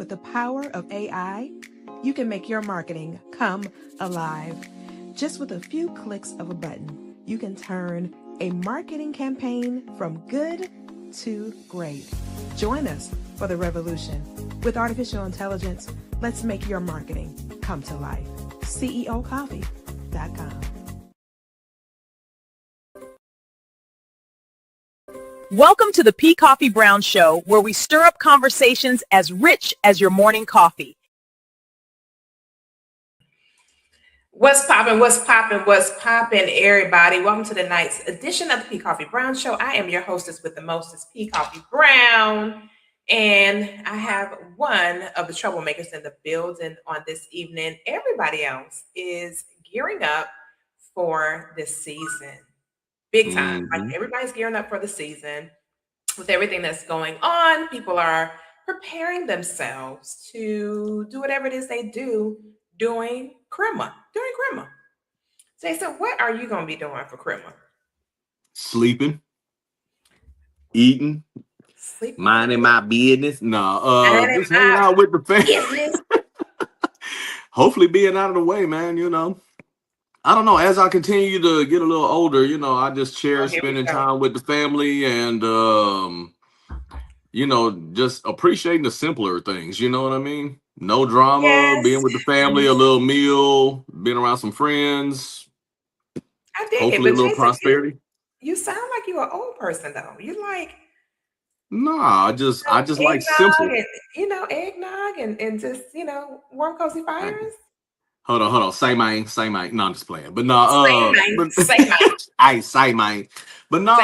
With the power of AI, you can make your marketing come alive. Just with a few clicks of a button, you can turn a marketing campaign from good to great. Join us for the revolution. With artificial intelligence, let's make your marketing come to life. CEOKoffe.com. Welcome to the P. Coffee Brown Show, where we stir up conversations as rich as your morning coffee. What's poppin', everybody? Welcome to tonight's edition of the P. Coffee Brown Show. I am your hostess with the mostest, P. Coffee Brown, and I have one of the troublemakers in the building on this evening. Everybody else is gearing up for this season. Big time. Like everybody's gearing up for the season. With everything that's going on, people are preparing themselves to do whatever it is they do during Christmas. So what are you going to be doing for Christmas? Sleeping, eating, minding my business. Just hanging out with the family. Hopefully being out of the way, man, I don't know. As I continue to get a little older, I just cherish spending time with the family and, just appreciating the simpler things. You know what I mean? No drama, being with the family, a little meal, being around some friends. I dig hopefully it, a little prosperity. You sound like you're an old person, though. You like... Nah, I just like simple. And, eggnog and just, warm, cozy fires. Hold on. Say mine. No, I'm just playing. But no, I say mine. But no.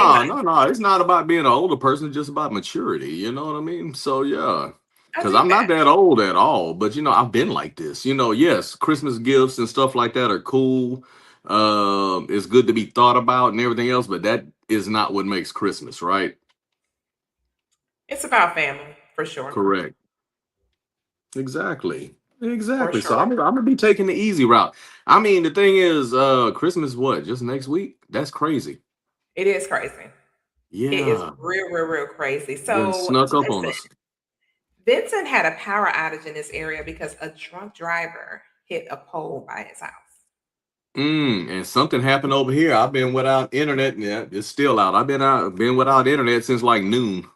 It's not about being an older person. It's just about maturity. You know what I mean? So yeah, because I'm not that old at all. But I've been like this. Yes, Christmas gifts and stuff like that are cool. It's good to be thought about and everything else. But that is not what makes Christmas, right? It's about family, for sure. Correct. Exactly. Sure. So I'm gonna be taking the easy route. I mean, the thing is, Christmas just next week? That's crazy. It is crazy. Yeah, it is real crazy. So snuck up on us. Vincent had a power outage in this area because a drunk driver hit a pole by his house. And something happened over here. I've been without internet. Yeah, it's still out. I've been without internet since like noon.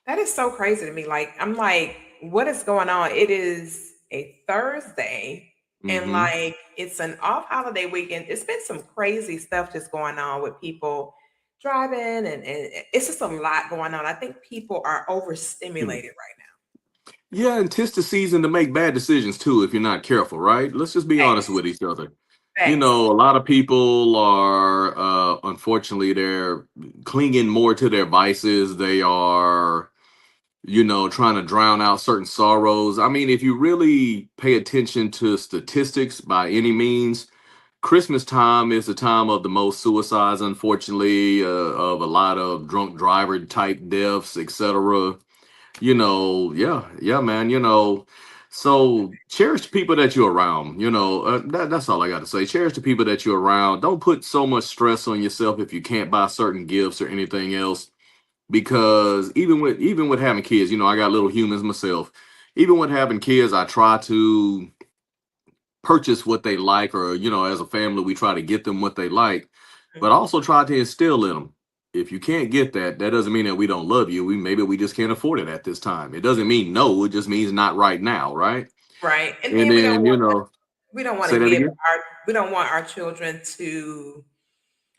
That is so crazy to me. Like, I'm like, what is going on? It is a Thursday and like it's an off holiday weekend. It's been some crazy stuff just going on with people driving and it's just a lot going on. I think people are overstimulated right now. Yeah, and 'tis the season to make bad decisions too if you're not careful, right? Let's just be honest with each other. A lot of people are unfortunately they're clinging more to their vices. They are trying to drown out certain sorrows. I mean, if you really pay attention to statistics by any means, Christmas time is the time of the most suicides, unfortunately, of a lot of drunk driver type deaths, etc. Yeah, man, so cherish the people that you're around. That's all I got to say. Cherish the people that you're around. Don't put so much stress on yourself if you can't buy certain gifts or anything else. Because even with having kids, I got little humans myself. Even with having kids, I try to purchase what they like, or as a family, we try to get them what they like, but also try to instill in them. If you can't get that, that doesn't mean that we don't love you. Maybe we just can't afford it at this time. It doesn't mean no. It just means not right now, right? Right, and then we don't want our children to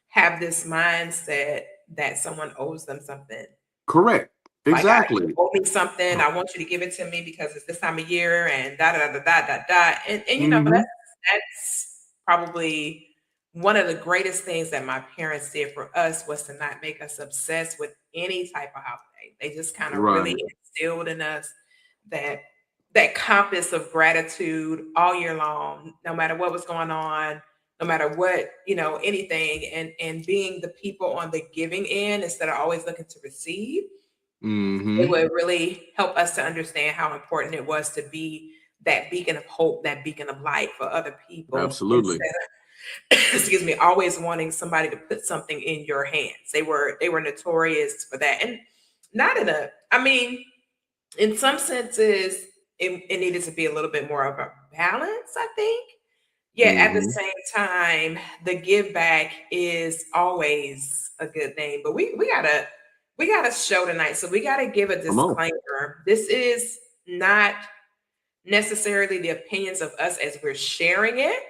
have this mindset that someone owes them something. Correct. Exactly. Like, you owe me something. I want you to give it to me because it's this time of year and da da da da da da. And that's probably one of the greatest things that my parents did for us was to not make us obsessed with any type of holiday. They just kind of really instilled in us that compass of gratitude all year long, no matter what was going on, no matter what, anything, and being the people on the giving end instead of always looking to receive. It would really help us to understand how important it was to be that beacon of hope, that beacon of light for other people. Absolutely. Excuse me, always wanting somebody to put something in your hands. They were notorious for that. And not in some senses, it needed to be a little bit more of a balance, I think. Yeah, at the Mm-hmm. same time, the give back is always a good thing. But we got a show tonight, so we got to give a Come on. disclaimer. This is not necessarily the opinions of us as we're sharing it,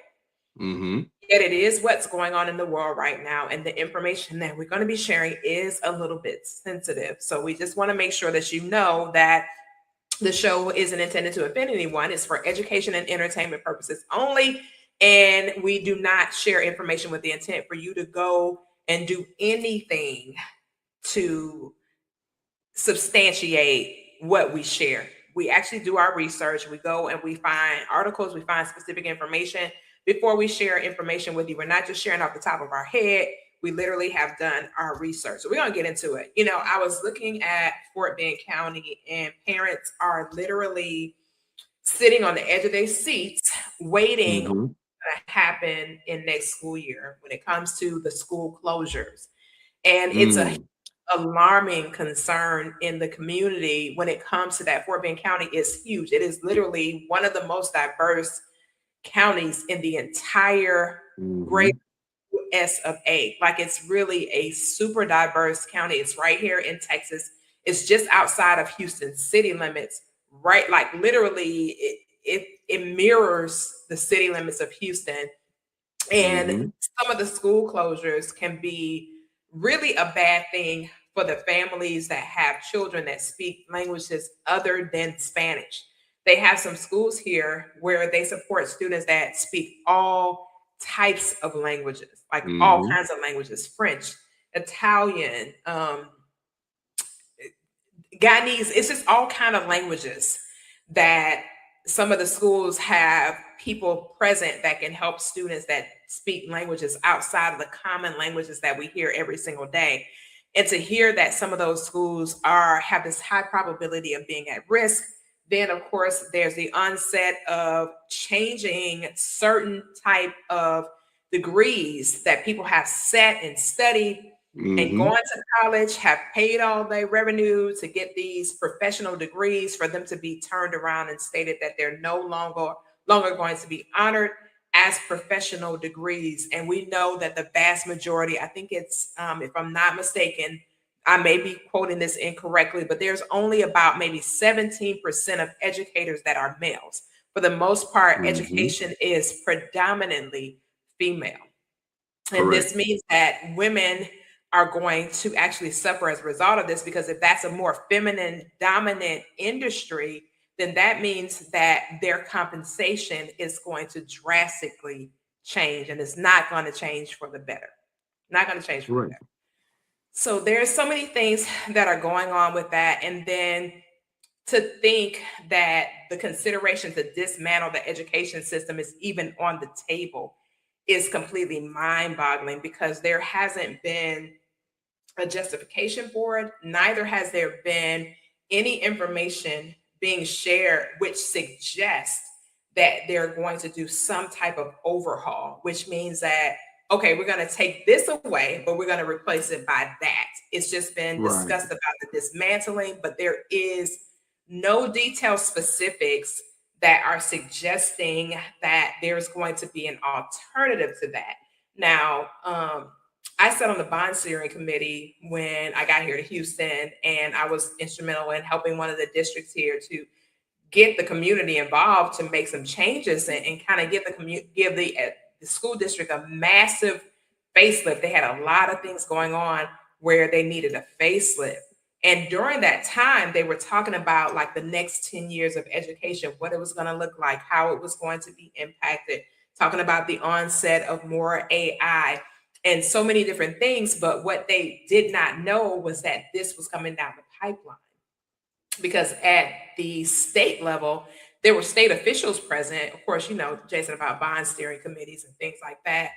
Mm-hmm. yet it is what's going on in the world right now, and the information that we're going to be sharing is a little bit sensitive. So we just want to make sure that you know that the show isn't intended to offend anyone. It's for education and entertainment purposes only. And we do not share information with the intent for you to go and do anything to substantiate what we share. We actually do our research. We go and we find articles, we find specific information before we share information with you. We're not just sharing off the top of our head. We literally have done our research. So we're going to get into it. You know, I was looking at Fort Bend County, and parents are literally sitting on the edge of their seats waiting on Mm-hmm. what's going to happen in next school year when it comes to the school closures. And it's a Mm. alarming concern in the community when it comes to that. Fort Bend County is huge. It is literally one of the most diverse counties in the entire great Mm-hmm. US of A. Like, it's really a super diverse county. It's right here in Texas. It's just outside of Houston city limits, right? Like, literally it mirrors the city limits of Houston. And Mm-hmm. some of the school closures can be really a bad thing for the families that have children that speak languages other than Spanish. They have some schools here where they support students that speak all types of languages, like all Mm-hmm. kinds of languages: French, Italian, Guyanese. It's just all kind of languages that some of the schools have people present that can help students that speak languages outside of the common languages that we hear every single day. And to hear that some of those schools are have this high probability of being at risk, then of course there's the onset of changing certain type of degrees that people have set and studied and Mm-hmm. going to college, have paid all their revenue to get these professional degrees, for them to be turned around and stated that they're no longer going to be honored as professional degrees. And we know that the vast majority, I think it's, if I'm not mistaken, I may be quoting this incorrectly, but there's only about maybe 17% of educators that are males. For the most part, Mm-hmm. education is predominantly female. And Correct. this means that women are going to actually suffer as a result of this, because if that's a more feminine dominant industry, then that means that their compensation is going to drastically change, and it's not going to change for the better. Not going to change for the Correct. better. So there's so many things that are going on with that. And then to think that the consideration to dismantle the education system is even on the table is completely mind-boggling, because there hasn't been a justification for it. Neither has there been any information being shared which suggests that they're going to do some type of overhaul, which means that, okay, we're going to take this away, but we're going to replace it by that. It's just been Right. discussed about the dismantling, but there is no detailed specifics that are suggesting that there's going to be an alternative to that. Now, I sat on the bond steering committee when I got here to Houston, and I was instrumental in helping one of the districts here to get the community involved to make some changes, and kind of give the school district a massive facelift. They had a lot of things going on where they needed a facelift. And during that time, they were talking about like the next 10 years of education, what it was going to look like, how it was going to be impacted, talking about the onset of more AI and so many different things. But what they did not know was that this was coming down the pipeline, because at the state level, there were state officials present. Of course, you know, Jason, about bond steering committees and things like that.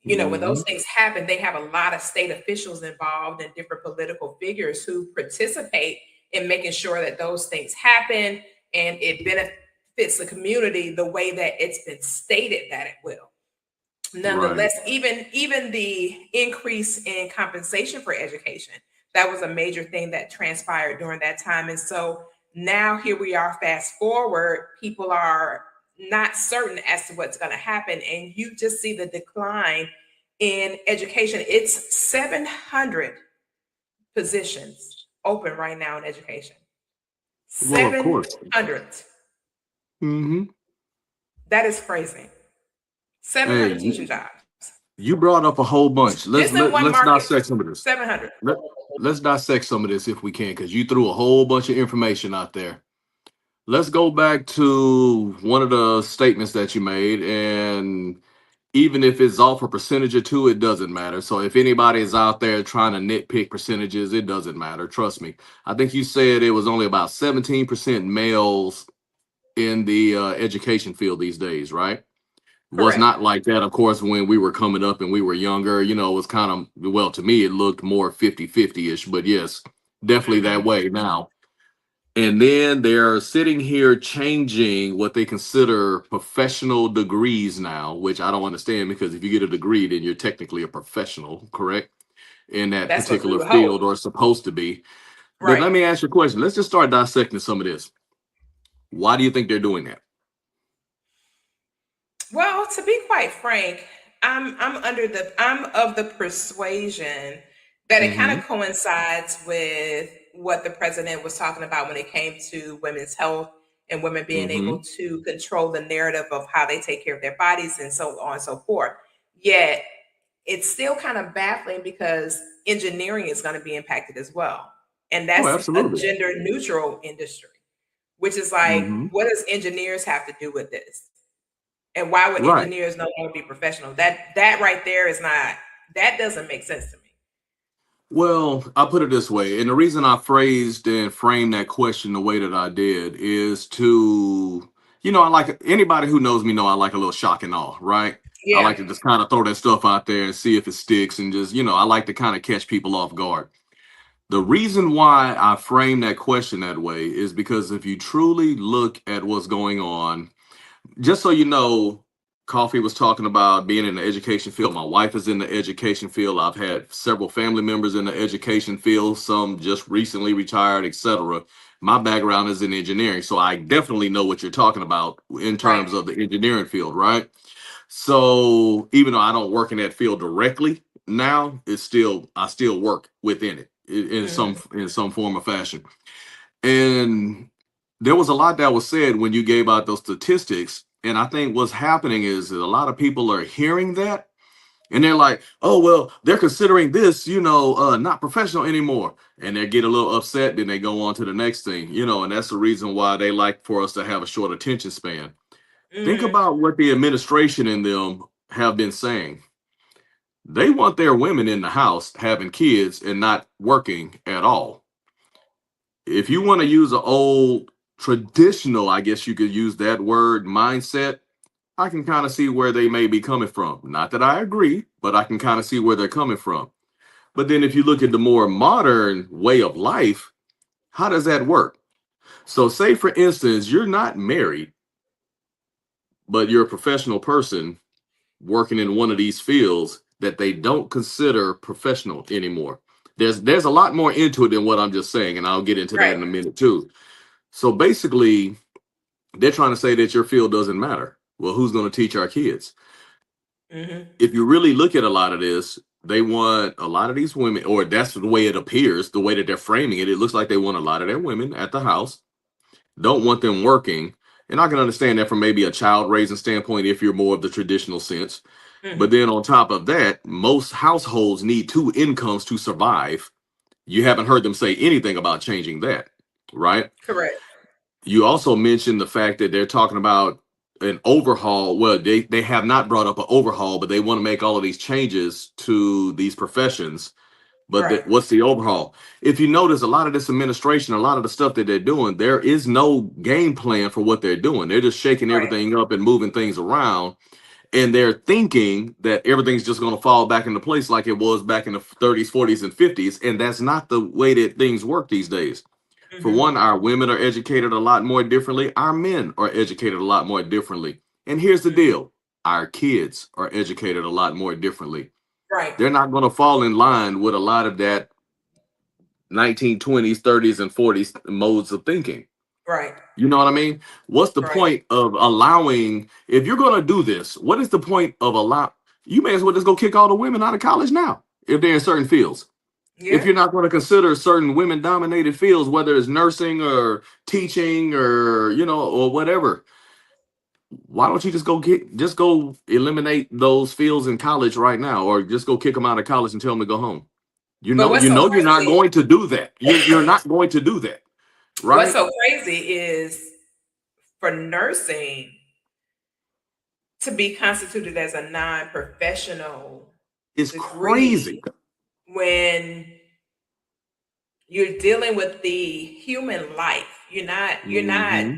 You know, when those Mm-hmm. things happen, they have a lot of state officials involved and different political figures who participate in making sure that those things happen and it benefits the community the way that it's been stated that it will. Right. Nonetheless, even the increase in compensation for education, that was a major thing that transpired during that time. And so Now here we are, fast forward, people are not certain as to what's going to happen. And you just see the decline in education. It's 700 positions open right now in education. Well, of course. 700. Hmm. That is crazy. Hey, 700 teaching jobs. you brought up a whole bunch. Let's Just in one let's market, dissect some of this. 700. Let's dissect some of this if we can, because you threw a whole bunch of information out there. Let's go back to one of the statements that you made, and even if it's off a percentage or two, it doesn't matter. So if anybody is out there trying to nitpick percentages, it doesn't matter. Trust me. I think you said it was only about 17% males in the education field these days, right? Was Correct. not like that, of course, when we were coming up and we were younger. You know, it was kind of, well, to me, it looked more 50-50 ish, but yes, definitely that Hmm. way now. And then they're sitting here changing what they consider professional degrees now, which I don't understand, because if you get a degree, then you're technically a professional, correct? In that That's what we particular would hope. field, or supposed to be. But Right. let me ask you a question. Let's just start dissecting some of this. Why do you think they're doing that? Well, to be quite frank, I'm of the persuasion that it kind Mm-hmm. of coincides with what the president was talking about when it came to women's health and women being Mm-hmm. able to control the narrative of how they take care of their bodies and so on and so forth. Yet it's still kind of baffling because engineering is going to be impacted as well. And Oh, that's a absolutely. gender neutral industry, which is like, Mm-hmm. what does engineers have to do with this? And why would Right. engineers no longer be professional? That right there is not, that doesn't make sense to me. Well, I'll put it this way. And the reason I phrased and framed that question the way that I did is to, I like, anybody who knows me know I like a little shock and awe, right? I Yeah. like to just kind of throw that stuff out there and see if it sticks, and just, I like to kind of catch people off guard. The reason why I frame that question that way is because if you truly look at what's going on, just so you know, Coffee was talking about being in the education field. My wife is in the education field. I've had several family members in the education field, some just recently retired, etc. My background is in engineering, so I definitely know what you're talking about in Right. terms of the engineering field, right? So even though I don't work in that field directly now, I still work within it Hmm. in some form or fashion. And there was a lot that was said when you gave out those statistics. And I think what's happening is that a lot of people are hearing that, and they're like, oh, well, they're considering this, not professional anymore. And they get a little upset, then they go on to the next thing, and that's the reason why they like for us to have a short attention span. Think Hmm. about what the administration and them have been saying. They want their women in the house having kids and not working at all. If you want to use an old traditional, I guess you could use that word, mindset, I can kind of see where they may be coming from. Not that I agree, but I can kind of see where they're coming from. But then if you look at the more modern way of life, how does that work? So, say for instance, you're not married, but you're a professional person working in one of these fields that they don't consider professional anymore. There's a lot more into it than what I'm just saying, and I'll get into that Right. in a minute too. So basically, they're trying to say that your field doesn't matter. Well, who's going to teach our kids? Hmm. If you really look at a lot of this, they want a lot of these women, or that's the way it appears, the way that they're framing it. It looks like they want a lot of their women at the house, don't want them working. And I can understand that from maybe a child raising standpoint if you're more of the traditional sense. But Hmm. then on top of that, most households need two incomes to survive. You haven't heard them say anything about changing that, right? Correct. You also mentioned the fact that they're talking about an overhaul. Well, they have not brought up an overhaul, but they want to make all of these changes to these professions. But Right. what's the overhaul? If you notice, a lot of this administration, a lot of the stuff that they're doing, there is no game plan for what they're doing. They're just shaking Right. everything up and moving things around. And they're thinking that everything's just going to fall back into place like it was back in the 30s, 40s, and 50s. And that's not the way that things work these days. For Hmm. one, our women are educated a lot more differently. Our men are educated a lot more differently. And here's the Hmm. deal. Our kids are educated a lot more differently. Right. They're not going to fall in line with a lot of that 1920s, 30s, and 40s modes of thinking. Right. You know what I mean? What's the Right. point of allowing, if you're going to do this, what is the point of you may as well just go kick all the women out of college now if they're in certain fields. If Yeah. you're not going to consider certain women dominated fields, whether it's nursing or teaching or, or whatever, why don't you just go eliminate those fields in college right now, or just go kick them out of college and tell them to go home? But what's You so know, you're not crazy? going to do that. You're not going to do that. What's Right? so crazy is for nursing to be constituted as a non-professional It's crazy. degree when you're dealing with the human life. Hmm.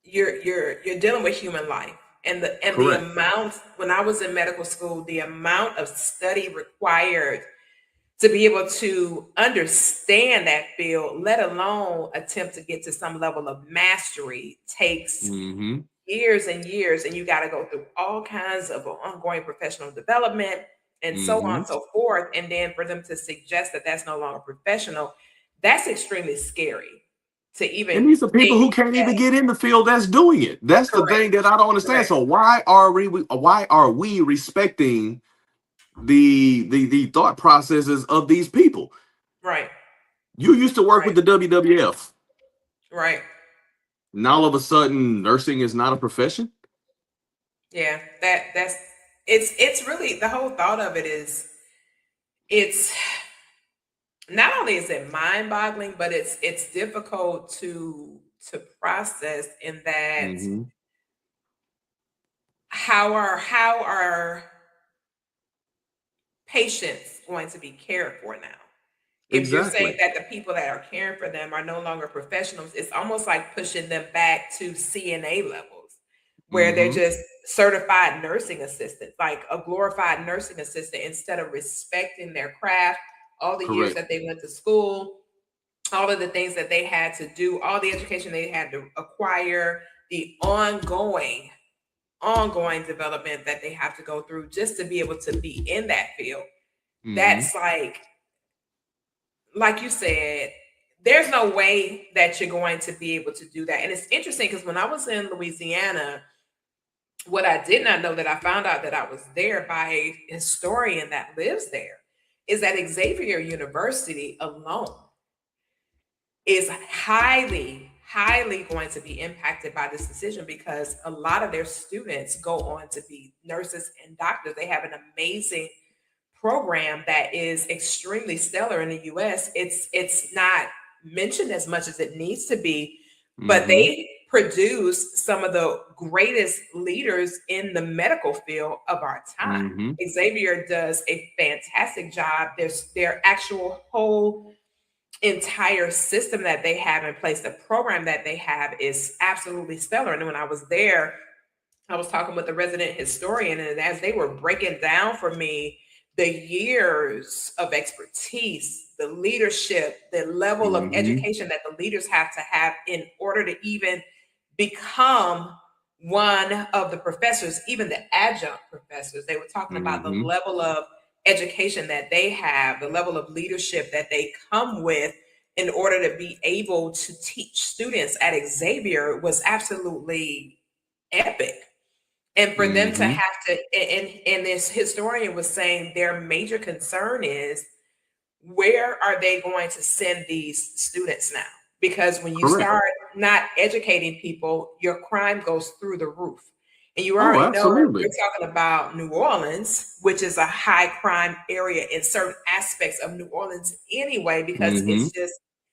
You're dealing with human life. And the Correct. amount, when I was in medical school, the amount of study required to be able to understand that field, let alone attempt to get to some level of mastery, takes Hmm. years and years, and you got to go through all kinds of ongoing professional development and so on Hmm. and so forth. And then for them to suggest that that's no longer professional, that's extremely scary to even And these are people think who can't that. even get in the field that's doing it. That's the Correct. thing that I don't understand. Correct. So why are we respecting the thought processes of these people? Right. You used to work with Right. the WWF. Right. Now all of a sudden nursing is not a profession? Yeah. That's it's really, the whole thought of it is, it's not only is it mind-boggling, but it's difficult to process, in that Hmm. how are patients going to be cared for now? If you're saying Exactly. that the people that are caring for them are no longer professionals, it's almost like pushing them back to CNA levels, where they're Hmm. just certified nursing assistants, like a glorified nursing assistant, instead of respecting their craft, all the years Correct. that they went to school, all of the things that they had to do, all the education they had to acquire, the ongoing development that they have to go through just to be able to be in that field. Hmm. That's like you said, there's no way that you're going to be able to do that. And it's interesting because when I was in Louisiana, what I did not know, that I found out that I was there by a historian that lives there, is that Xavier University alone is highly going to be impacted by this decision, because a lot of their students go on to be nurses and doctors. They have an amazing program that is extremely stellar in the US. It's not mentioned as much as it needs to be, but Hmm. they produce some of the greatest leaders in the medical field of our time. Hmm. Xavier does a fantastic job. Their actual whole entire system that they have in place, the program that they have, is absolutely stellar. And when I was there, I was talking with the resident historian, and as they were breaking down for me the years of expertise, the leadership, the level of Hmm. education that the leaders have to have in order to even become one of the professors, even the adjunct professors, they were talking about the Hmm. level of education that they have, the level of leadership that they come with in order to be able to teach students at Xavier was absolutely epic. And for them to Hmm. have to, and this historian was saying their major concern is, where are they going to send these students now? Because when you Correct. start not educating people, your crime goes through the roof. And you Oh, already know we're absolutely. talking about New Orleans, which is a high crime area in certain aspects of New Orleans anyway, because Hmm.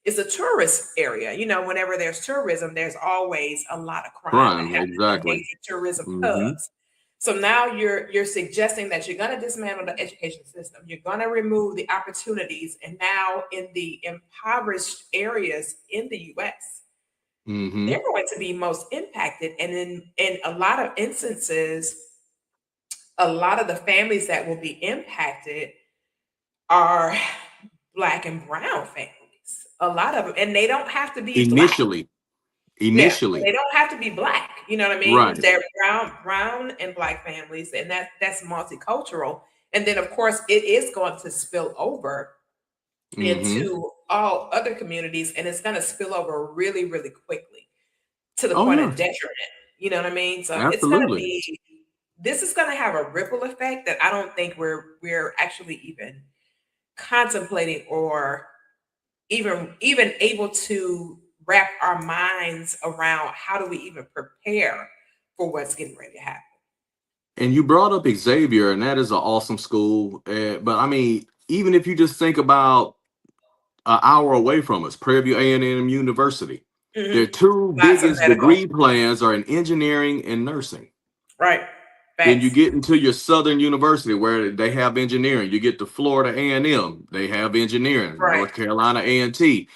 it's a tourist area. Whenever there's tourism, there's always a lot of crime that Crime. happens in Exactly. major tourism Hmm. hubs. So now you're suggesting that you're going to dismantle the education system. You're going to remove the opportunities, and now in the impoverished areas in the U.S., Hmm. they're going to be most impacted. And in a lot of instances, a lot of the families that will be impacted are Black and brown families. A lot of them, and they don't have to be Black. Initially. Yeah, Initially. they don't have to be Black. You know what I mean? Right. They're brown and Black families, and that's multicultural. And then, of course, it is going to spill over Mm-hmm. into all other communities, and it's going to spill over really, really quickly to the Oh point of yeah, detriment. You know what I mean? So it's going to absolutely. be, this is going to have a ripple effect that I don't think we're actually even contemplating, or even able to wrap our minds around. How do we even prepare for what's getting ready to happen? And you brought up Xavier, and that is an awesome school. But I mean, even if you just think about an hour away from us, Prairie View A&M University, their Hmm. two Lots of biggest medical. degree plans are in engineering and nursing. Right. Then you Facts. get into your Southern University where they have engineering. You get to Florida A&M, they have engineering. Right. North Carolina A&T,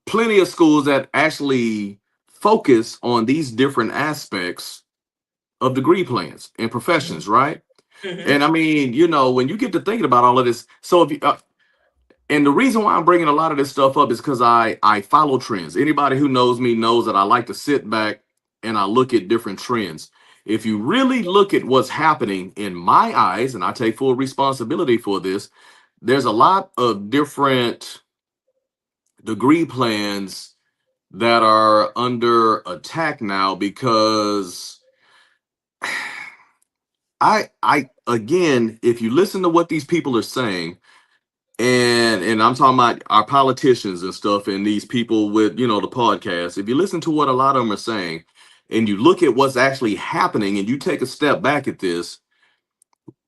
plenty of schools that actually focus on these different aspects of degree plans and Hmm. professions, right? Hmm. And I mean, when you get to thinking about all of this, so if you, and the reason why I'm bringing a lot of this stuff up is because I follow trends. Anybody who knows me knows that I like to sit back and I look at different trends. If you really look at what's happening in my eyes, and I take full responsibility for this, there's a lot of different degree plans that are under attack now because I again, if you listen to what these people are saying, and I'm talking about our politicians and stuff, and these people with the podcast. If you listen to what a lot of them are saying, and you look at what's actually happening, and you take a step back at this,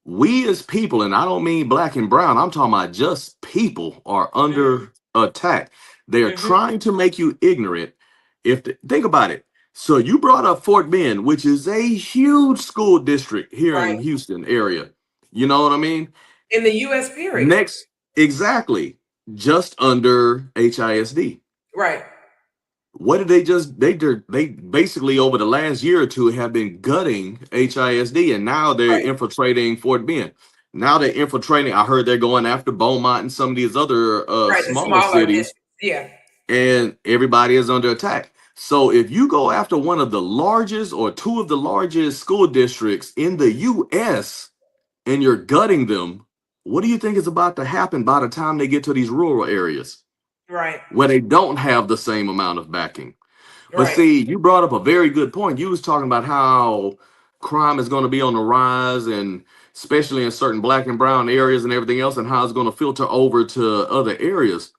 we as people, and I don't mean black and brown, I'm talking about just people, are Hmm. under attack. They are Hmm. trying to make you ignorant. Think about it. So you brought up Fort Bend, which is a huge school district here Right. in Houston area. You know what I mean? In the U.S. period. Next, exactly, just under HISD. Right. What did they just they basically over the last year or two have been gutting HISD, and now they're Right. infiltrating Fort Bend. Now they're infiltrating. I heard they're going after Beaumont and some of these other Right. The smaller smaller cities, districts. Yeah. and everybody is under attack. So if you go after one of the largest or two of the largest school districts in the U.S. and you're gutting them, what do you think is about to happen by the time they get to these rural areas Right. where they don't have the same amount of backing? But Right. see, you brought up a very good point. You was talking about how crime is going to be on the rise, and especially in certain black and brown areas and everything else, and how it's going to filter over to other areas.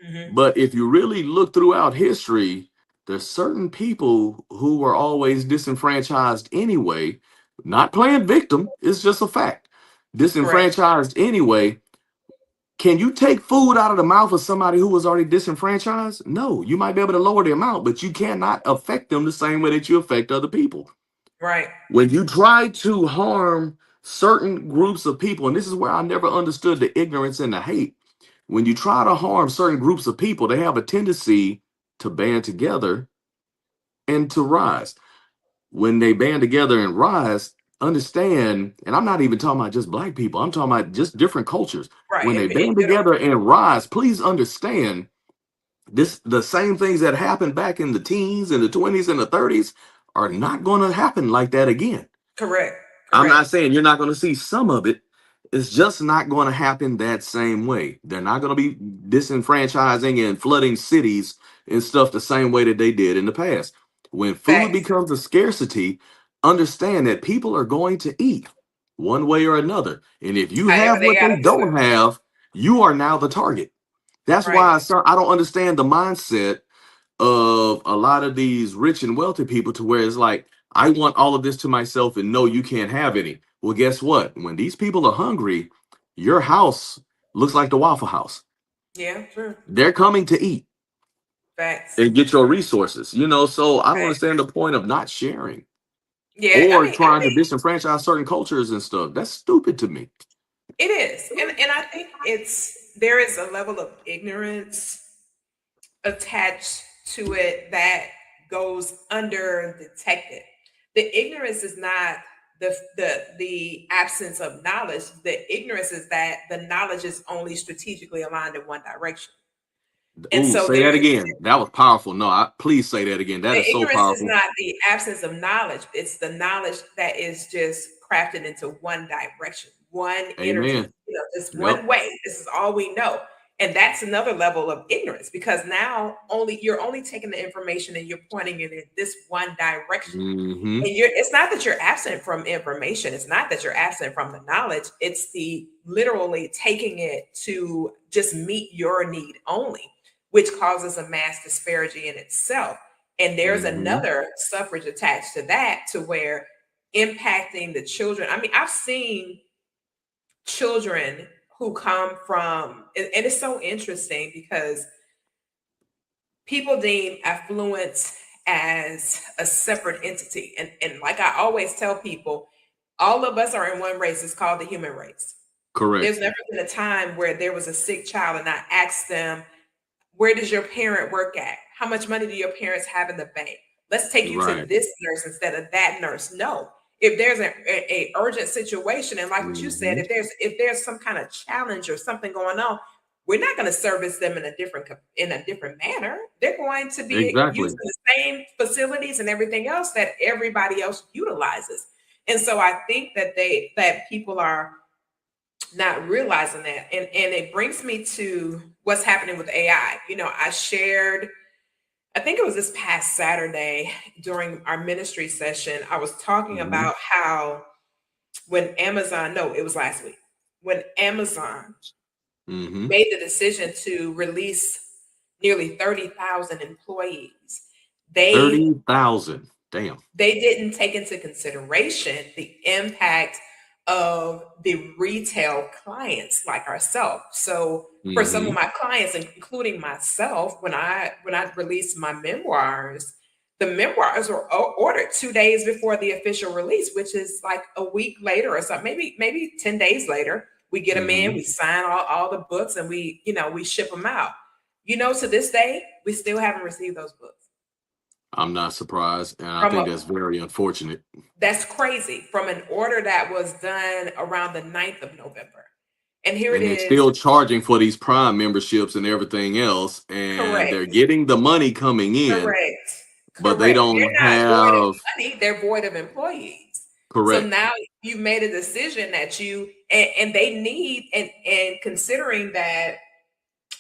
Hmm. But if you really look throughout history, there's certain people who were always disenfranchised anyway, not playing victim. It's just a fact. Correct. Disenfranchised anyway. Can you take food out of the mouth of somebody who was already disenfranchised? No, you might be able to lower the amount, but you cannot affect them the same way that you affect other people. Right. When you try to harm certain groups of people, and this is where I never understood the ignorance and the hate. When you try to harm certain groups of people, they have a tendency to band together and to rise. When they band together and rise, understand, and I'm not even talking about just black people, I'm talking about just different cultures. Right. When they In band general. together and rise, please understand the same things that happened back in the teens and the 20s and the 30s are not going to happen like that again. Correct. I'm Correct. not saying you're not going to see some of it. It's just not going to happen that same way. They're not going to be disenfranchising and flooding cities and stuff the same way that they did in the past. When food Facts. becomes a scarcity, understand that people are going to eat one way or another. And if you However have they what they gotta do it. don't have, you are now the target. That's Right. why I don't understand the mindset of a lot of these rich and wealthy people to where it's like, I want all of this to myself and no, you can't have any. Well, guess what? When these people are hungry, your house looks like the Waffle House. Yeah. True. They're coming to eat Facts. and get your resources, so I don't Facts. understand the point of not sharing Yeah. I or mean, I trying to think disenfranchise certain cultures and stuff. That's stupid to me. it is, and I think there is a level of ignorance attached to it that goes undetected. The ignorance is not the absence of knowledge. The ignorance is that the knowledge is only strategically aligned in one direction. And Ooh, so say that again. That was powerful. No, please say that again. That the is so ignorance is powerful. not the absence of knowledge. It's the knowledge that is just crafted into one direction, one energy, Amen. just Yep. one way. This is all we know. And that's another level of ignorance, because now you're only taking the information and you're pointing it in this one direction. Mm-hmm. And it's not that you're absent from information. It's not that you're absent from the knowledge. It's the literally taking it to just meet your need only, which causes a mass disparity in itself. And there's Mm-hmm. another suffrage attached to that, to where impacting the children. I mean, I've seen children who come from, and it's so interesting because people deem affluence as a separate entity. And like I always tell people, all of us are in one race. It's called the human race. Correct. There's never been a time where there was a sick child and I asked them, where does your parent work at? How much money do your parents have in the bank? Let's take you to Right. this nurse instead of that nurse. No. If there's a urgent situation, and like what you said, Mm-hmm. if there's some kind of challenge or something going on, we're not going to service them in a different manner. They're going to be Exactly. using the same facilities and everything else that everybody else utilizes. And so I think that people are not realizing that. And it brings me to what's happening with AI. I think it was this past Saturday during our ministry session, I was talking Mm-hmm. about how when Amazon, no, it was last week, when Amazon Mm-hmm. made the decision to release nearly 30,000 employees, they 30,000. Damn. they didn't take into consideration the impact of the retail clients like ourselves. So for some Mm-hmm. of my clients, including myself, when I released my memoirs, the memoirs were ordered 2 days before the official release, which is like a week later or something, maybe 10 days later. We get them in, Mm-hmm. we sign all the books, and we ship them out. To this day, we still haven't received those books. I'm not surprised, and I From think a that's very unfortunate. That's crazy, from an order that was done around the 9th of November. And here it And they're is. still charging for these Prime memberships and everything else, and they're Correct. getting the money coming in, Correct. but they Correct. don't They're not void of have. money, they're void of employees. So Correct. now you've made a decision that and they need, and considering that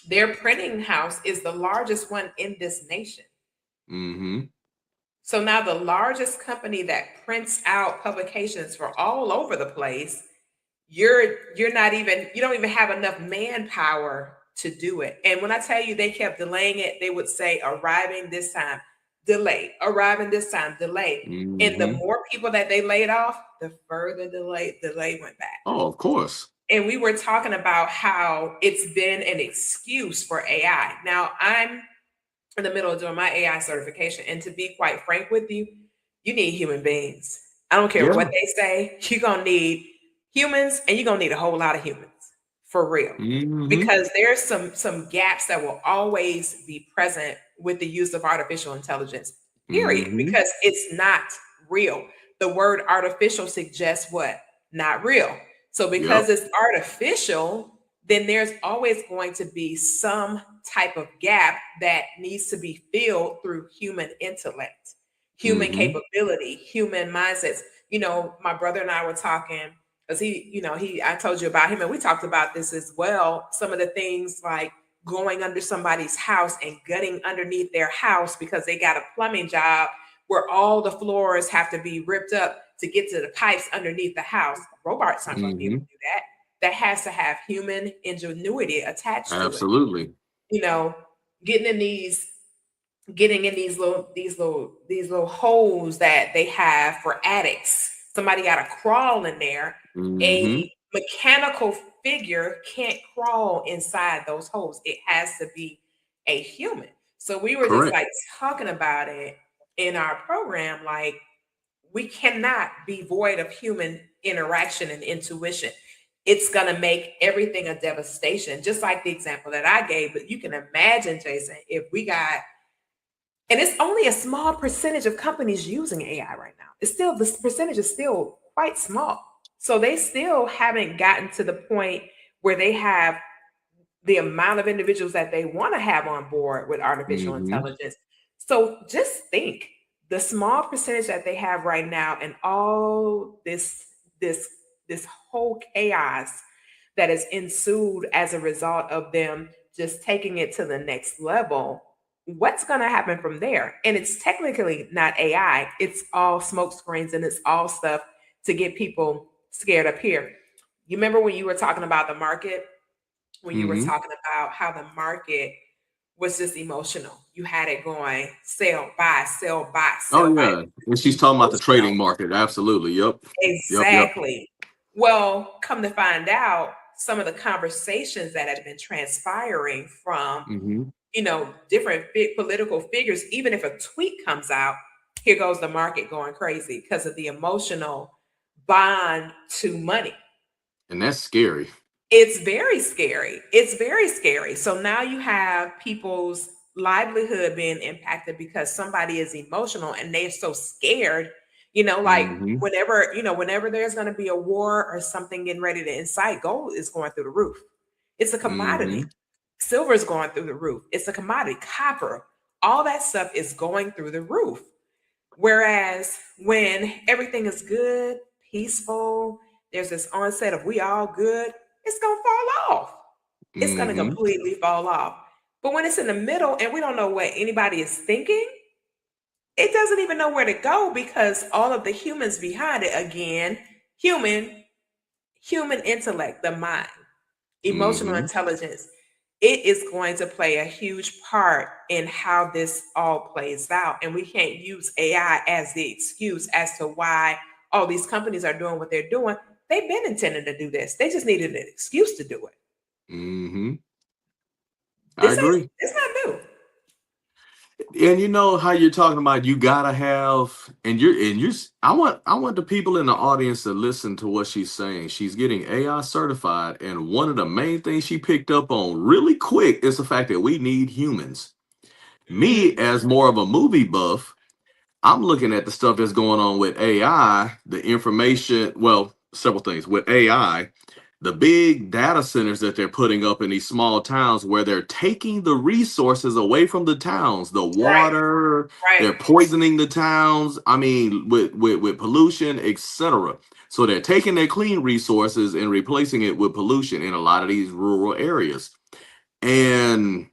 their printing house is the largest one in this nation. Mm-hmm. So now the largest company that prints out publications for all over the place, you're not even, you don't even have enough manpower to do it. And when I tell you they kept delaying it, they would say arriving this time, delayed, arriving this time, delayed. And the Mm-hmm. more people that they laid off, the further delay went back. Oh, of course. And we were talking about how it's been an excuse for AI. Now I'm in the middle of doing my AI certification. And to be quite frank with you, you need human beings. I don't care what Yeah. they say, you're going to need humans, and you're going to need a whole lot of humans, for real. Mm-hmm. Because there's some gaps that will always be present with the use of artificial intelligence, period, Mm-hmm. because it's not real. The word artificial suggests what? Not real. So because Yep. it's artificial, then there's always going to be some type of gap that needs to be filled through human intellect, human Mm-hmm. capability, human mindsets. My brother and I were talking, because I told you about him, and we talked about this as well. Some of the things like going under somebody's house and gutting underneath their house because they got a plumbing job where all the floors have to be ripped up to get to the pipes underneath the house. Robots aren't going to be able Mm-hmm. to do that. That has to have human ingenuity attached to it. Absolutely. You know, getting in these little holes that they have for attics. Somebody got to crawl in there. Mm-hmm. A mechanical figure can't crawl inside those holes. It has to be a human. So we were just Correct. like talking about it in our program, like we cannot be void of human interaction and intuition. It's going to make everything a devastation, just like the example that I gave. But you can imagine, Jason, if we got, and it's only a small percentage of companies using AI right now. This percentage is still quite small. So they still haven't gotten to the point where they have the amount of individuals that they want to have on board with artificial Mm-hmm. intelligence. So just think the small percentage that they have right now, and all this whole chaos that has ensued as a result of them just taking it to the next level, what's going to happen from there? And it's technically not AI, it's all smoke screens and it's all stuff to get people scared up here. You remember when you were talking about the market, when you were Mm-hmm. talking about how the market was just emotional. You had it going sell, buy, sell, buy, Oh sell, buy. yeah, and she's talking about the Emotional. trading market. Absolutely. Yep. Yep. Yep. Exactly. Well, come to find out, some of the conversations that had been transpiring from, Mm-hmm. different political figures, even if a tweet comes out, here goes the market going crazy because of the emotional bond to money. And that's scary. It's very scary. It's very scary. So now you have people's livelihood being impacted because somebody is emotional and they're so scared, like Mm-hmm. whenever there's going to be a war or something getting ready to incite, gold is going through the roof. It's a Mm-hmm. commodity. Silver is going through the roof. It's a commodity. Copper, all that stuff is going through the roof. Whereas when everything is good, peaceful, there's this onset of we all good, it's going to fall off. It's going to Mm-hmm. completely fall off. But when it's in the middle and we don't know what anybody is thinking, it doesn't even know where to go because all of the humans behind it, again, human, human intellect, the mind, emotional Mm-hmm. intelligence, it is going to play a huge part in how this all plays out. And we can't use AI as the excuse as to why all these companies are doing what they're doing. They've been intending to do this. They just needed an excuse to do it. Mm-hmm. I This ain't agree. it's not new. And you know how you're talking about you gotta have, I want the people in the audience to listen to what she's saying. She's getting AI certified, and one of the main things she picked up on really quick is the fact that we need humans. Me, Hmm. as more of a movie buff, I'm looking at the stuff that's going on with AI, the information, well, several things with AI, the big data centers that they're putting up in these small towns where they're taking the resources away from the towns, the Right, water, right. they're poisoning the towns, I mean, with pollution, etc. So they're taking their clean resources and replacing it with pollution in a lot of these rural areas. And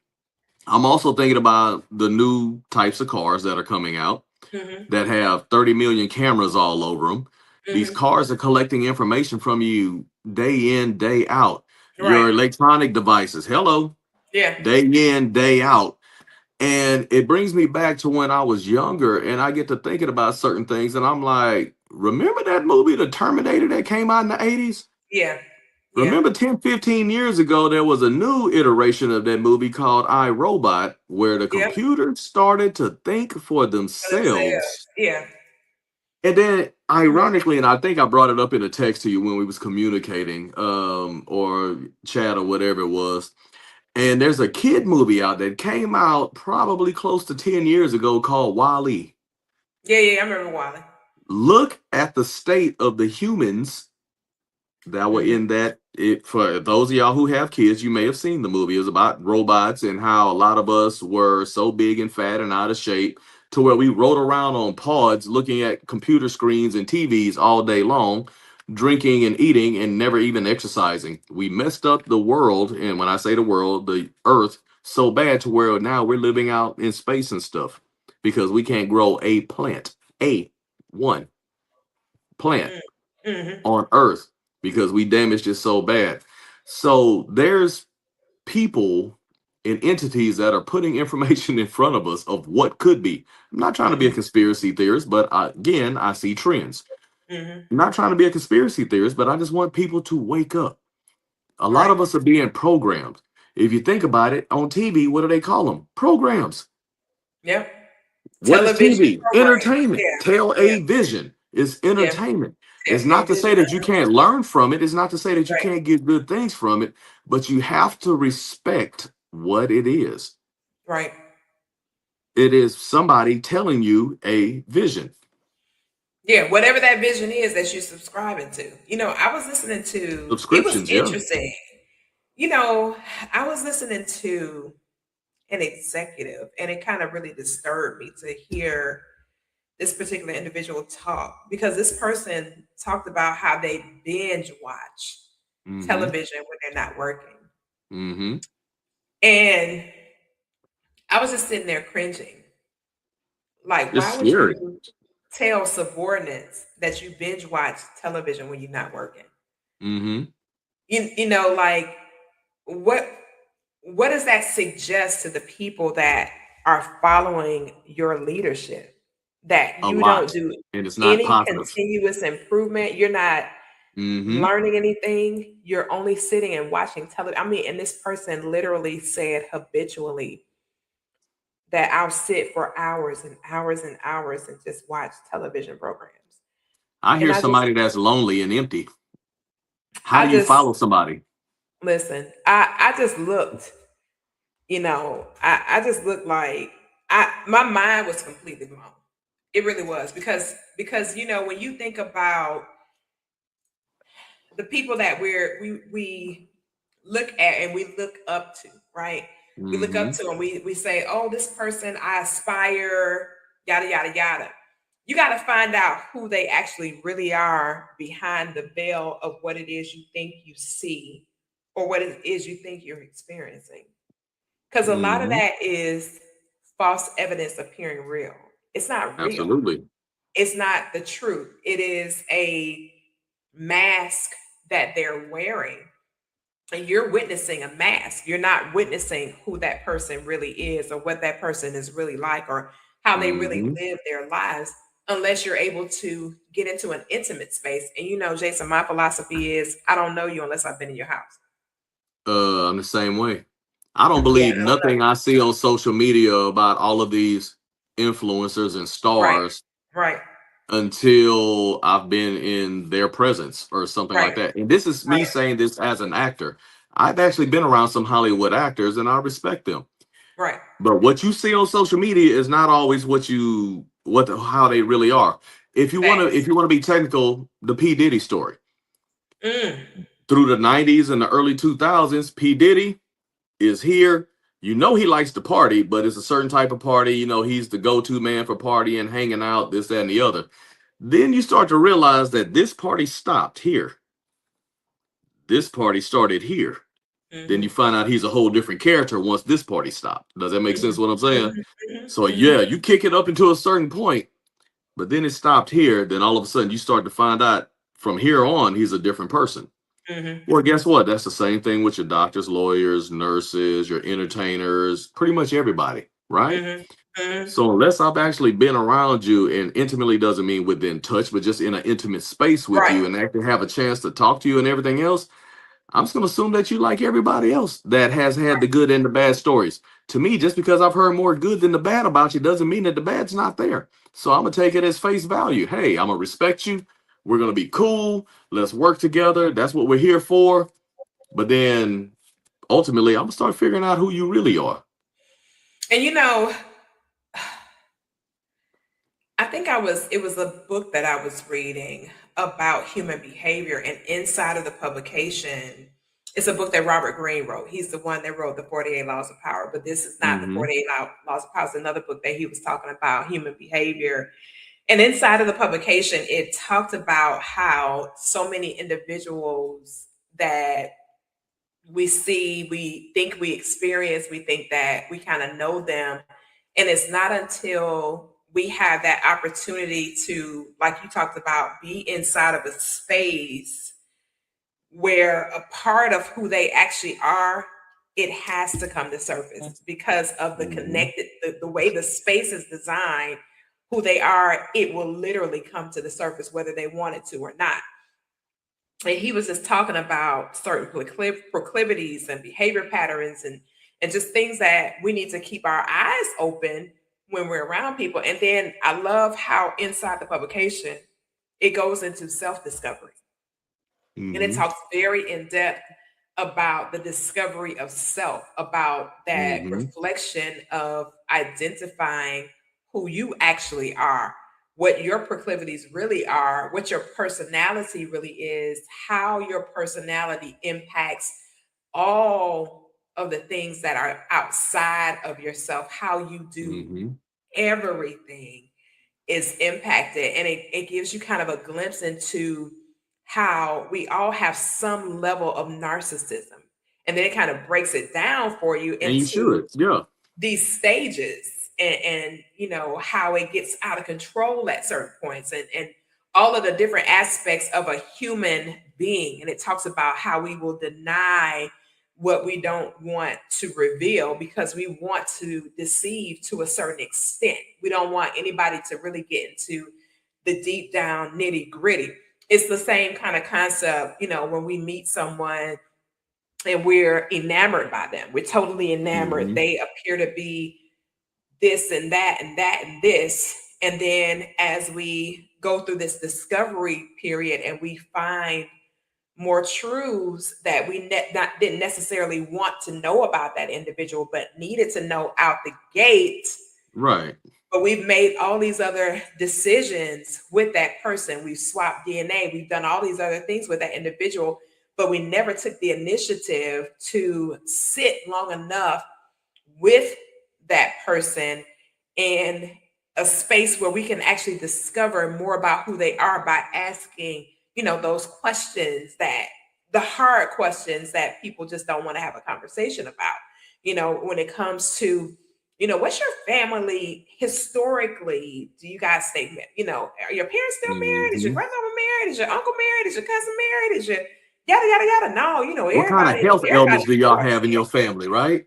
I'm also thinking about the new types of cars that are coming out Hmm. that have 30 million cameras all over them. These Hmm. cars are collecting information from you day in, day out. Right. Your electronic devices, hello, Yeah. day in, day out. And it brings me back to when I was younger and I get to thinking about certain things. And I'm like, remember that movie, The Terminator, that came out in the 80s? Yeah. Yeah. Remember 10, 15 years ago, there was a new iteration of that movie called I, Robot, where the Yep. computers started to think for For themselves. themselves. Yeah. And then, Mhm. ironically, and I think I brought it up in a text to you when we was communicating, or chat or whatever it was. And there's a kid movie out that came out probably close to 10 years ago called Wall-E. Yeah, yeah, I remember Wally. Look at the state of the humans that were Hmm. in that. It, for those of y'all who have kids, you may have seen the movie. It was about robots and how a lot of us were so big and fat and out of shape to where we rode around on pods looking at computer screens and TVs all day long, drinking and eating and never even exercising. We messed up the world, and when I say the world, the earth, so bad to where now we're living out in space and stuff because we can't grow a plant, a one plant Hmm. on earth because we damaged it so bad. So there's people and entities that are putting information in front of us of what could be. I'm not trying to be a Hmm. conspiracy theorist, but again, I see trends. Hmm. I'm not trying to be a conspiracy theorist, but I just want people to wake up. A lot Right. of us are being programmed. If you think about it, on TV, what do they call them? Programs. Yep. What is Television TV? program. Entertainment. Yeah. Tell Yeah. a vision is Yeah. entertainment. It's not to Envision. say that you can't learn from it. It's not to say that you Right. can't get good things from it, but you have to respect what it is. Right. It is somebody telling you a vision. Yeah. Whatever that vision is that you're subscribing to. I was listening to, it was Subscriptions, yeah. interesting. You know, I was listening to an executive and it kind of really disturbed me to hear this particular individual talk because this person talked about how they binge watch Mm-hmm. television when they're not working. Mm-hmm. And I was just sitting there cringing. Like, It's why would scary. you tell subordinates that you binge watch television when you're not working? Mm-hmm. Like what what does that suggest to the people that are following your leadership? That A you don't lot. do And it's not any positive. continuous improvement. You're not Mm-hmm. learning anything. You're only sitting and watching television. I mean, and this person literally said habitually that I'll sit for hours and hours and hours and just watch television programs. I And hear somebody that's lonely and empty. How I do you just follow somebody? listen. I just looked. I just looked like my mind was completely blown. It really was because when you think about the people that we look at and we look up to, right? We look up Mm-hmm. to and we say, "Oh, this person I aspire, yada yada yada." You got to find out who they actually really are behind the veil of what it is you think you see or what it is you think you're experiencing. Because a lot of Mm-hmm. that is false evidence appearing real. It's not real. Absolutely. It's not the truth. It is a mask that they're wearing. And you're witnessing a mask. You're not witnessing who that person really is or what that person is really like or how they really Mm-hmm. live their lives unless you're able to get into an intimate space. And Jason, my philosophy is I don't know you unless I've been in your house. I'm the same way. I don't Yeah, believe I don't know nothing you. I see on social media about all of these influencers and Right. stars Right. until I've been in their presence or something like Right. that. And this is me Right. saying this as an actor. I've actually been around some Hollywood actors and I respect them. Right. But what you see on social media is not always how they really are. If Facts. you want to be technical, the P Diddy story. Mm. Through the 90s and the early 2000s, P Diddy is here. He likes to party, but it's a certain type of party. He's the go-to man for partying, hanging out, this, that, and the other. Then you start to realize that this party stopped here. This party started here. Then you Mhm. find out he's a whole different character once this party stopped. Does that make sense Mhm. what I'm saying? Mhm. Mhm. So Mhm. yeah, you kick it up into a certain point, but then it stopped here. Then all of a sudden you start to find out from here on he's a different person. Mhm. Well, guess what? That's the same thing with your doctors, lawyers, nurses, your entertainers, pretty much everybody, right? Mhm. Mhm. So unless I've actually been around you, and intimately doesn't mean within touch, but just in an intimate space with Right. you and actually have a chance to talk to you and everything else, I'm just gonna assume that you like everybody else that has had the good and the bad stories. To me, just because I've heard more good than the bad about you doesn't mean that the bad's not there. So I'm gonna take it as face value. Hey, I'm gonna respect you. We're gonna be cool. Let's work together. That's what we're here for. But then ultimately, I'm gonna start figuring out who you really are. And I think it was a book that I was reading about human behavior, and inside of the publication, it's a book that Robert Greene wrote. He's the one that wrote the 48 Laws of Power, but this is not the Mm-hmm. 48 Laws of Power. It's another book that he was talking about human behavior. And inside of the publication, it talked about how so many individuals that we think we experience, we think that we kind of know them. And it's not until we have that opportunity to, like you talked about, be inside of a space where a part of who they actually are, it has to come to surface because of Mm-hmm. the way the space is designed, who they are, it will literally come to the surface whether they want it to or not. And he was just talking about certain proclivities and behavior patterns and just things that we need to keep our eyes open when we're around people. And then I love how inside the publication it goes into self-discovery, and it Mm-hmm. talks very in depth about the discovery of self, about that Mm-hmm. reflection of identifying who you actually are, what your proclivities really are, what your personality really is, how your personality impacts all of the things that are outside of yourself, how you do Mm-hmm. everything is impacted, and it gives you kind of a glimpse into how we all have some level of narcissism. and then it kind of breaks it down for you And you into should. Yeah. these stages, and you know how it gets out of control at certain points, and all of the different aspects of a human being. And it talks about how we will deny what we don't want to reveal because we want to deceive to a certain extent. We don't want anybody to really get into the deep down nitty gritty. It's the same kind of concept, you know, when we meet someone and we're enamored by them. We're totally enamored. Mm-hmm. They appear to be this and that and that and this. And then as we go through this discovery period and we find more truths that we didn't necessarily want to know about that individual, but needed to know out the gate. Right. But we've made all these other decisions with that person. We've swapped DNA. We've done all these other things with that individual, but we never took the initiative to sit long enough with that person in a space where we can actually discover more about who they are by asking, you know, those questions, that the hard questions that people just don't want to have a conversation about. You know, when it comes to, you know, what's your family historically? Do you guys stay, you know, are your parents still married? Is your Mm-hmm. grandmama married? Is your uncle married? Is your cousin married? Is your yada yada yada? No, you know, What kind of health everybody ailments do y'all divorced. have in your family, right?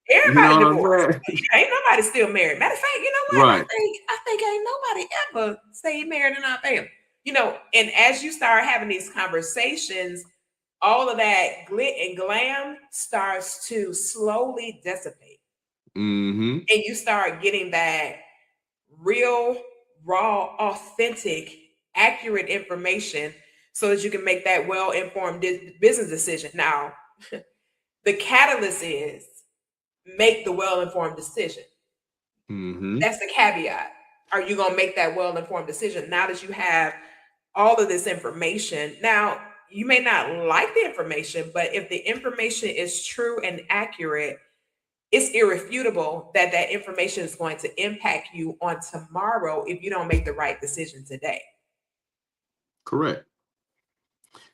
You Everybody know what divorced. I'm saying? Ain't nobody still married. Matter of fact, you know what? Right. I think ain't nobody ever stayed married in our family. You know, and as you start having these conversations, all of that glit and glam starts to slowly dissipate. Mm-hmm. And you start getting that real, raw, authentic, accurate information so that you can make that well-informed business decision. Now, the catalyst is make the well-informed decision. Mm-hmm. That's the caveat. Are you going to make that well-informed decision now that you have all of this information? Now, you may not like the information, but if the information is true and accurate, it's irrefutable that that information is going to impact you on tomorrow if you don't make the right decision today. Correct.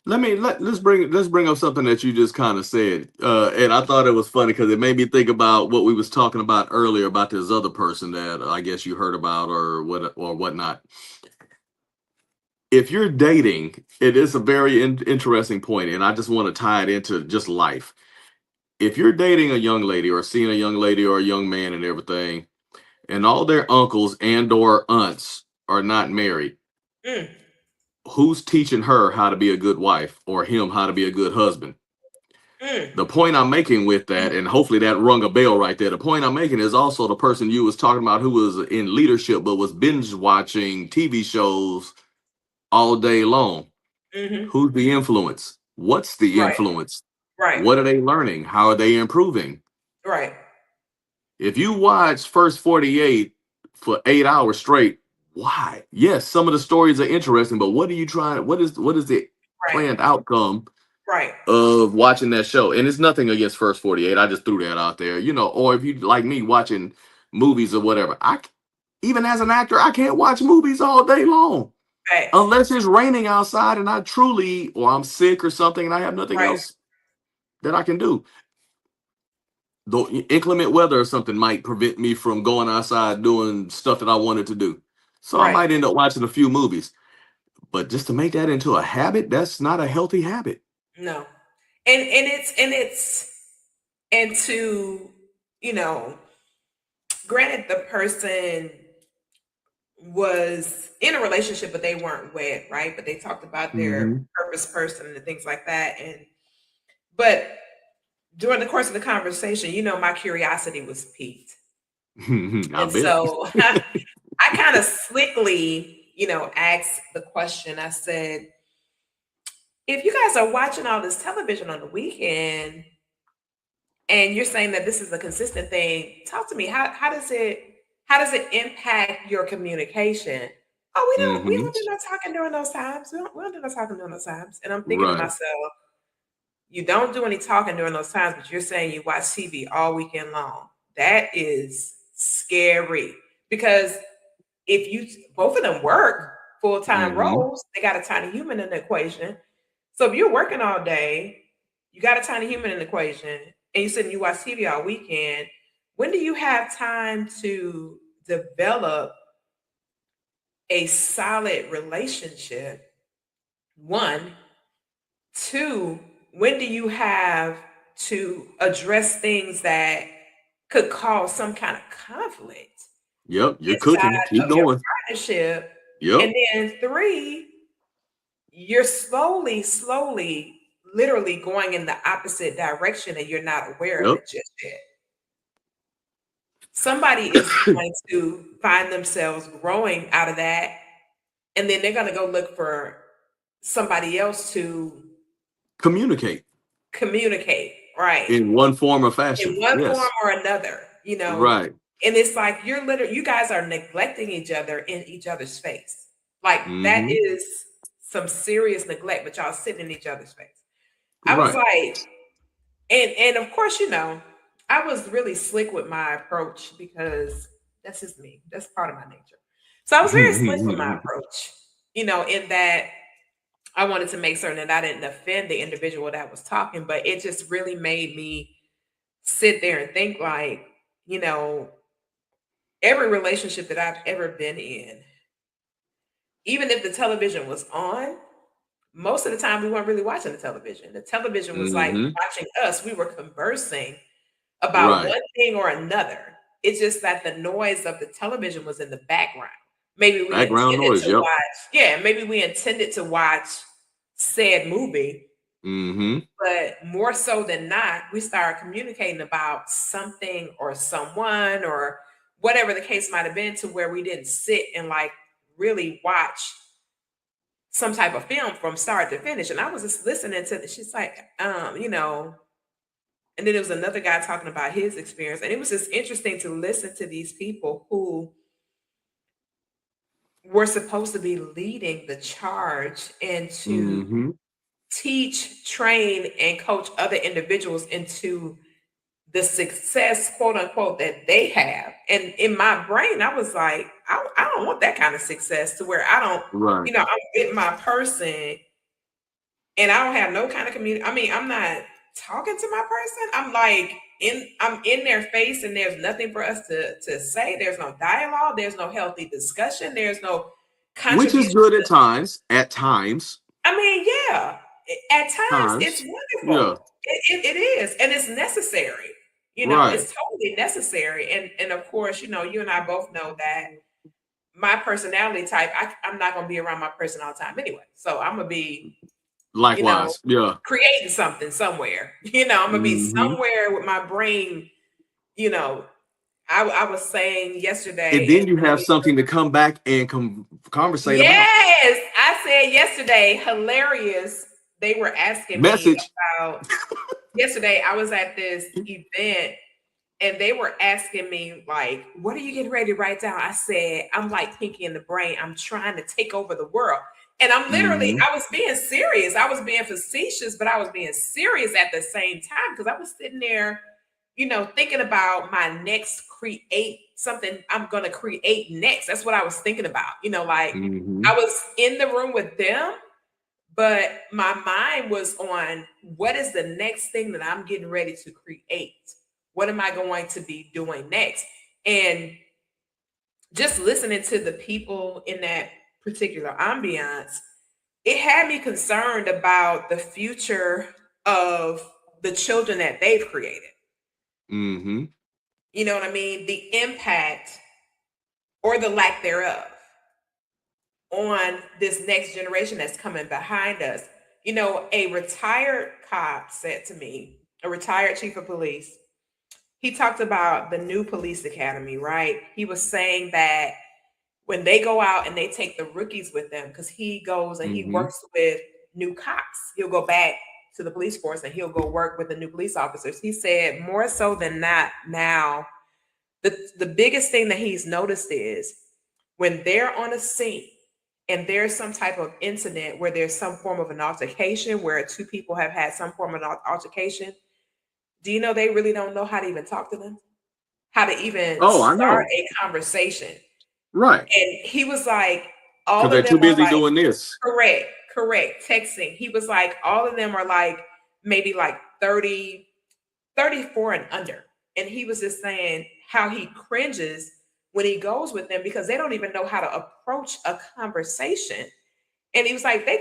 Let's bring up something that you just kind of said, and I thought it was funny because it made me think about what we was talking about earlier about this other person that I guess you heard about or whatnot. If you're dating, it is a very interesting point, and I just want to tie it into just life. If you're dating a young lady or seeing a young lady or a young man and everything, and all their uncles and or aunts are not married, Mm, who's teaching her how to be a good wife or him how to be a good husband? mm, The point I'm making with that, and hopefully that rung a bell right there. The point I'm making is also the person you was talking about who was in leadership but was binge watching TV shows all day long. mm-hmm. Who's the influence? What's the Right, influence? right, What are they learning? How are they improving? right, If you watch First 48 for 8 hours straight, why? Yes, some of the stories are interesting, but what are you trying? What is the right, planned outcome right, of watching that show? And it's nothing against First 48. I just threw that out there, or if you like me watching movies or whatever. Even as an actor, I can't watch movies all day long facts, unless it's raining outside and or I'm sick or something and I have nothing right, else that I can do. Though inclement weather or something might prevent me from going outside doing stuff that I wanted to do. So I right. might end up watching a few movies. But just to make that into a habit, that's not a healthy habit. No, and to, you know, granted the person was in a relationship but they weren't wed, right? But they talked about their Hmm. purpose person and things like that. And but during the course of the conversation, you know, my curiosity was piqued. I And bet. so I kind of slickly, you know, asked the question. I said, if you guys are watching all this television on the weekend and you're saying that this is a consistent thing, talk to me. How does it impact your communication? Oh, we don't do no talking during those times. We don't do no talking during those times. And I'm thinking to Right. myself, you don't do any talking during those times, but you're saying you watch TV all weekend long. That is scary because if you both of them work full-time Hmm. roles, they got a tiny human in the equation. So if you're working all day, you got a tiny human in the equation, and you sit and you watch TV all weekend, when do you have time to develop a solid relationship? One, two, when do you have to address things that could cause some kind of conflict Yep. You're inside cooking. Keep of your going. partnership? Yep. And then three, you're slowly, literally going in the opposite direction and you're not aware of Yep. it just yet. Somebody is going to find themselves growing out of that, and then they're going to go look for somebody else to Communicate communicate, right? in one form or In fashion. one form Yes. or another, you know. Right. And it's like you guys are neglecting each other in each other's face. Like that Mm-hmm. is some serious neglect, but y'all sitting in each other's face. I was Right. like, and of course, I was really slick with my approach because that's just me. That's part of my nature. So I was very slick with my approach, in that I wanted to make certain that I didn't offend the individual that was talking, but it just really made me sit there and think like, you know, every relationship that I've ever been in, even if the television was on, most of the time we weren't really watching the television. The television was like Mm-hmm. watching us. We were conversing about Right. one thing or another. It's just that the noise of the television was in the background. Maybe we Background intended noise. to Yep. watch, yeah, maybe we intended to watch said movie, Mm-hmm. but more so than not, we started communicating about something or someone or whatever the case might have been, to where we didn't sit and like really watch some type of film from start to finish. And I was just listening to this. She's like, and then there was another guy talking about his experience. And it was just interesting to listen to these people who were supposed to be leading the charge and to Mm-hmm. teach, train, and coach other individuals into the success, quote unquote, that they have. And in my brain, I was like, I don't want that kind of success, to where I don't, Right. I'm with my person and I don't have no kind of community. I mean, I'm not talking to my person. I'm in their face and there's nothing for us to say. There's no dialogue, there's no healthy discussion, there's no Which is contribution. good at times. At times. I mean, yeah, at times it's Times. Yeah. wonderful. It is, and it's necessary. Right. It's totally necessary. And of course, you and I both know that my personality type, I'm not going to be around my person all the time anyway. So I'm going to be, you know, Likewise. Yeah. creating something somewhere. I'm going to be Mm-hmm. somewhere with my brain. You know, I was saying And yesterday, then you have something to come back and conversate about. yes, I said yesterday, hilarious. They were asking me Message. about yesterday. I was at this event and they were asking me, like, what are you getting ready to write down? I said, I'm like Pinky in the Brain. I'm trying to take over the world. And I'm literally, Mm-hmm. I was being serious. I was being facetious, but I was being serious at the same time, because I was sitting there, thinking about my next create something I'm going to create next. That's what I was thinking about. Like Mm-hmm. I was in the room with them, but my mind was on what is the next thing that I'm getting ready to create? What am I going to be doing next? And just listening to the people in that particular ambiance, it had me concerned about the future of the children that they've created. Mm-hmm. You know what I mean? The impact or the lack thereof on this next generation that's coming behind us. A retired cop said to me, a retired chief of police, he talked about the new police academy, right? He was saying that when they go out and they take the rookies with them, because he goes and he Mm-hmm. works with new cops, he'll go back to the police force and he'll go work with the new police officers. He said more so than not now, the biggest thing that he's noticed is when they're on a scene and there's some type of incident where there's some form of an altercation, where two people have had some form of altercation, do you know they really don't know how to even talk to them? How to even Oh, I start know. a conversation. Right. And he was like, all Because of they're them too are busy like, doing this. correct, texting. He was like, all of them are like maybe like 30, 34 and under. And he was just saying how he cringes when he goes with them because they don't even know how to approach a conversation. And he was like, they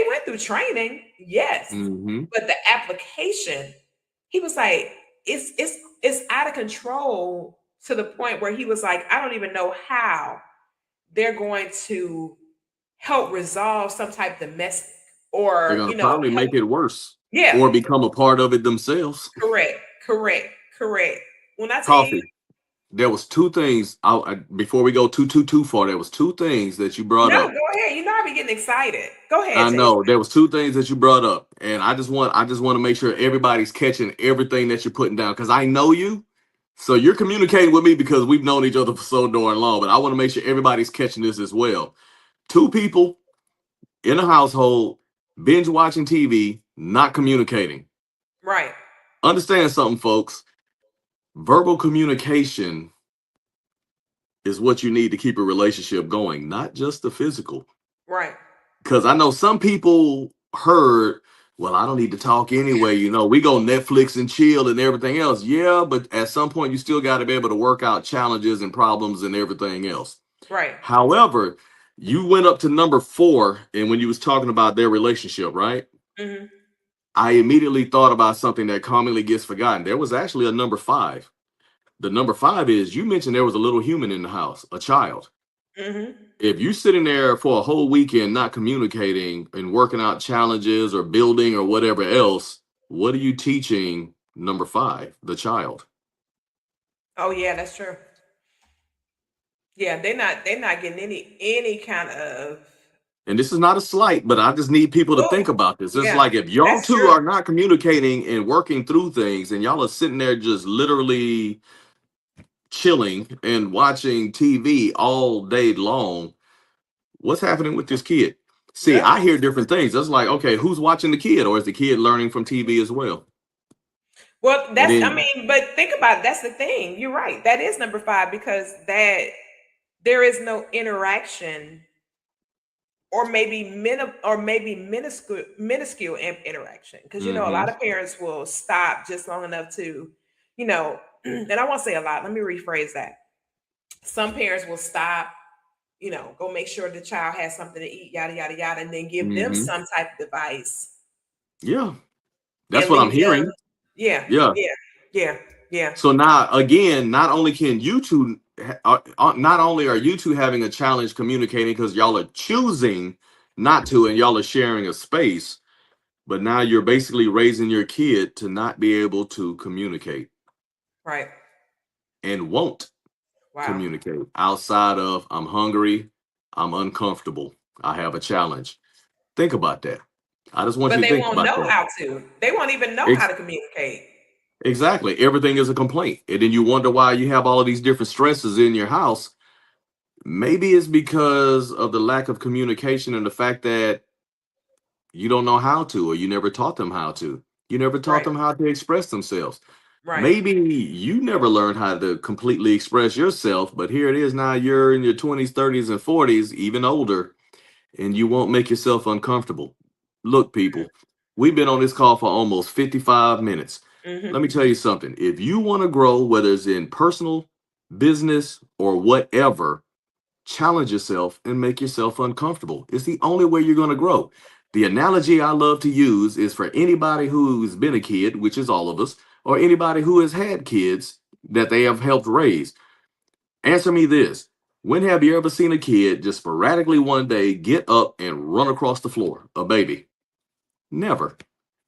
went through training, yes, Mm-hmm. but the application, he was like, it's out of control to the point where he was like, I don't even know how they're going to help resolve some type of domestic They're or gonna probably help. make it worse Yeah, or become a part of it themselves. correct, correct, correct. When I tell you, Coffee. There was two things. Before we go too far, there was two things that you brought no, up. go ahead. You know I be getting excited. Go ahead, I Jason. know there was two things that you brought up, and I just want to make sure everybody's catching everything that you're putting down because I know you, so you're communicating with me because we've known each other for so darn long. But I want to make sure everybody's catching this as well. Two people in a household binge watching TV, not communicating. Right, Understand something, folks. Verbal communication is what you need to keep a relationship going, not just the physical. right, Because I know some people heard, well, I don't need to talk anyway. We go Netflix and chill and everything else. Yeah, but at some point, you still got to be able to work out challenges and problems and everything else. right. However, you went up to number 4, and when you was talking about their relationship, right? Hmm. I immediately thought about something that commonly gets forgotten. There was actually a number 5. The number 5 is you mentioned there was a little human in the house, a child. Hmm. If you're sitting there for a whole weekend not communicating and working out challenges or building or whatever else, what are you teaching number 5, the child? Oh yeah, that's true. Yeah, they're not getting any kind of. And this is not a slight, but I just need people to Oh, think about this. It's yeah, like if y'all that's two true. are not communicating and working through things and y'all are sitting there just literally chilling and watching TV all day long, what's happening with this kid? See, Yep. I hear different things. It's like, okay, who's watching the kid, or is the kid learning from TV as well? Well, And I then, mean, but think about it. That's the thing. You're right. That is number five because that there is no interaction or maybe minuscule interaction because a hmm lot of parents will stop just long enough to you know and I won't say a lot, let me rephrase that. Some parents will stop, go make sure the child has something to eat, yada yada yada, and then give them hmm some type of device yeah, that's and what I'm leave them. hearing. Yeah, Yeah. yeah, yeah, yeah. So now, again, not only can you two, not only are you two having a challenge communicating because y'all are choosing not to, and y'all are sharing a space, but now you're basically raising your kid to not be able to communicate Right. and won't Wow. communicate outside of I'm hungry, I'm uncomfortable, I have a challenge. Think about that. I just want But you to they think won't about know that. how to. They won't even know how Ex- to communicate. exactly. Everything is a complaint. And then you wonder why you have all of these different stresses in your house. Maybe it's because of the lack of communication and the fact that you don't know how to, or you never taught them how to. You never taught Right. them how to express themselves. Right. Maybe you never learned how to completely express yourself, but here it is now you're in your 20s, 30s, and 40s, even older, and you won't make yourself uncomfortable. Look, people, we've been on this call for almost 55 minutes. Let me Mm-hmm. tell you something. If you want to grow, whether it's in personal, business, or whatever, challenge yourself and make yourself uncomfortable. It's the only way you're going to grow. The analogy I love to use is for anybody who's been a kid, which is all of us, or anybody who has had kids that they have helped raise. Answer me this. When have you ever seen a kid just sporadically one day get up and run across the floor? A baby. Never.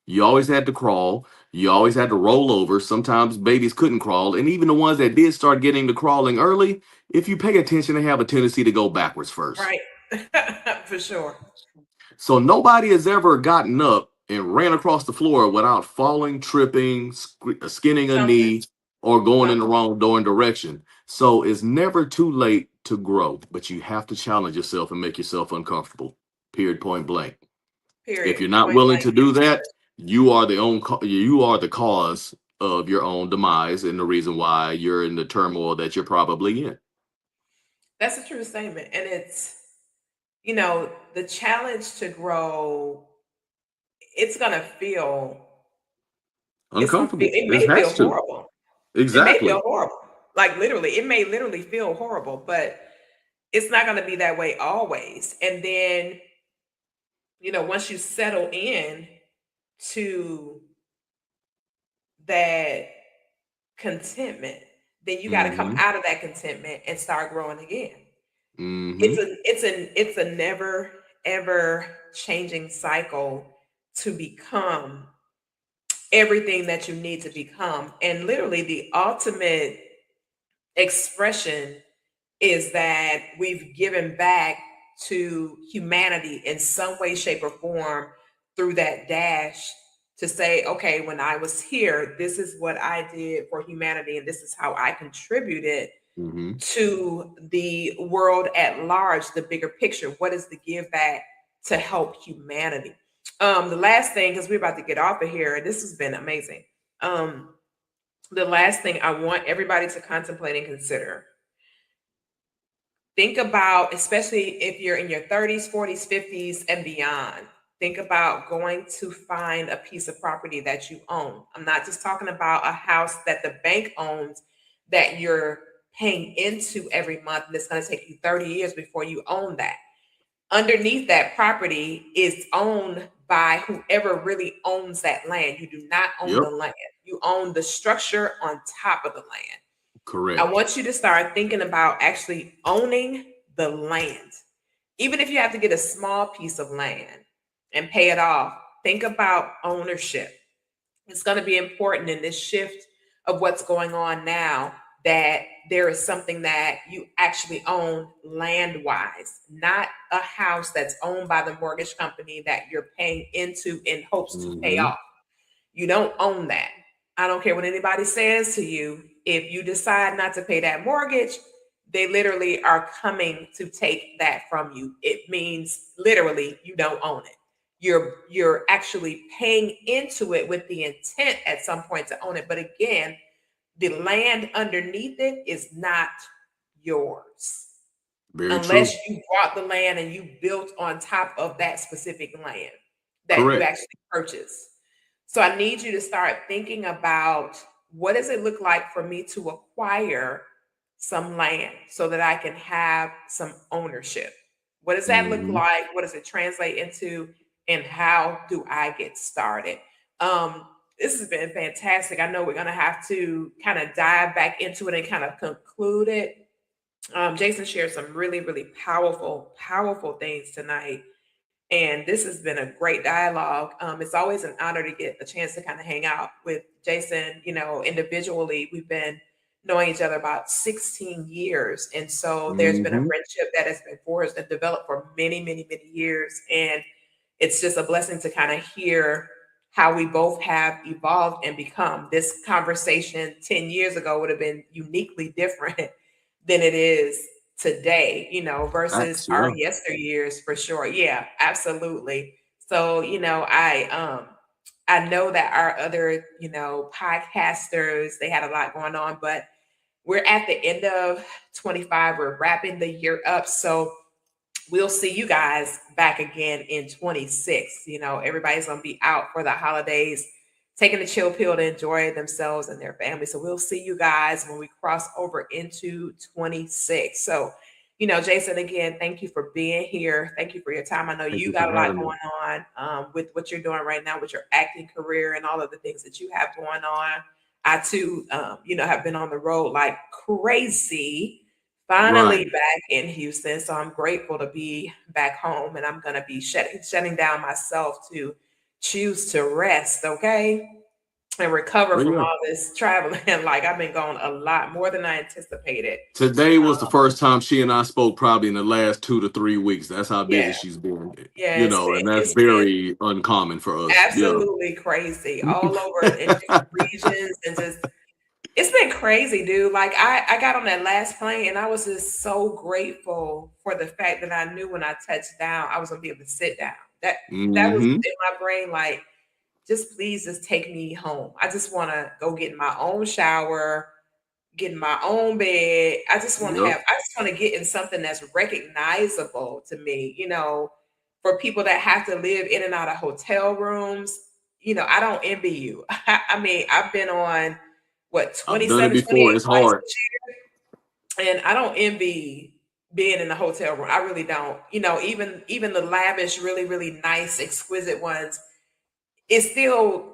You always had to crawl. You always had to roll over. Sometimes babies couldn't crawl. And even the ones that did start getting to crawling early, if you pay attention, they have a tendency to go backwards first. Right. For sure. So nobody has ever gotten up and ran across the floor without falling, tripping, skinning a Something. knee, or going in the Something. wrong door and direction. So it's never too late to grow, but you have to challenge yourself and make yourself uncomfortable. Period. Point blank. If Period. you're not Point willing blank. to do that, you are the cause of your own demise and the reason why you're in the turmoil that you're probably in. That's a true statement. And it's, the challenge to grow, it's going to feel It's gonna feel Uncomfortable. it It may feel has to. horrible. It may feel Exactly. horrible. Like literally, it may literally feel horrible, but it's not gonna be that way always. And then, once you settle in to that contentment, then you got to come Mm-hmm. out of that contentment and start growing again. Mm-hmm. It's a never ever changing cycle to become everything that you need to become. And literally the ultimate expression is that we've given back to humanity in some way, shape, or form through that dash to say, okay, when I was here, this is what I did for humanity, and this is how I contributed Mm-hmm. to the world at large, the bigger picture. What is the give back to help humanity? The last thing, because we're about to get off of here, and this has been amazing. Um, the last thing I want everybody to contemplate and consider, think about, especially if you're in your 30s, 40s, 50s, and beyond, think about going to find a piece of property that you own. I'm not just talking about a house that the bank owns that you're paying into every month, and it's going to take you 30 years before you own that. Underneath that property is owned by whoever really owns that land. You do not own Yep. the land, you own the structure on top of the land. I Correct. want you to start thinking about actually owning the land. Even if you have to get a small piece of land and pay it off, think about ownership. It's going to be important in this shift of what's going on now that there is something that you actually own land wise, not a house that's owned by the mortgage company that you're paying into in hopes to pay Mm-hmm. off. You don't own that. I don't care what anybody says to you. If you decide not to pay that mortgage, they literally are coming to take that from you. It means literally you don't own it. You're actually paying into it with the intent at some point to own it. But again, the land underneath it is not yours Very unless true. you bought the land and you built on top of that specific land that you Correct. actually purchased. So I need you to start thinking about, what does it look like for me to acquire some land so that I can have some ownership? What does that look Mm-hmm. like? What does it translate into? And how do I get started? This has been fantastic. I know we're going to have to kind of dive back into it and kind of conclude it. Jason shared some really, really powerful, powerful things tonight. And this has been a great dialogue. It's always an honor to get a chance to kind of hang out with Jason. Individually, we've been knowing each other about 16 years. And so there's been a Mm-hmm. friendship that has been forged and developed for many, many, many years. And it's just a blessing to kind of hear how we both have evolved and become. This conversation 10 years ago would have been uniquely different than it is today, versus Facts. our Yeah. yesteryears for sure. Yeah, absolutely. So, I know that our other, podcasters, they had a lot going on, but we're at the end of 25. We're wrapping the year up. So we'll see you guys back again in 26. Everybody's going to be out for the holidays, taking the chill pill to enjoy themselves and their family. So we'll see you guys when we cross over into 26. So, Jason, again, thank you for being here. Thank you for your time. I know Thank you you got for a lot having me. going on with what you're doing right now with your acting career and all of the things that you have going on. I too, have been on the road like crazy, finally Right. back in Houston. So I'm grateful to be back home, and I'm going to be shutting down myself to choose to rest, okay? And recover Well, from yeah. all this traveling. Like I've been gone a lot more than I anticipated. Today Uh, was the first time she and I spoke probably in the last 2 to 3 weeks. That's how busy yeah, she's been. yeah, And that's it's been very uncommon for us. Yeah. absolutely crazy all over in different regions, and just it's been crazy, dude. Like I got on that last plane and I was just so grateful for the fact that I knew when I touched down, I was gonna be able to sit down. That was Mm-hmm. in my brain, like, just please just take me home. I just wanna go get in my own shower, get in my own bed. Yep. I just want to get in something that's recognizable to me, for people that have to live in and out of hotel rooms. I don't envy you. I mean, I've been on what I've done it 27, before. 28 It's flights hard. this year, and I don't envy being in the hotel room. I really don't. Even the lavish, really, really nice, exquisite ones. It's still.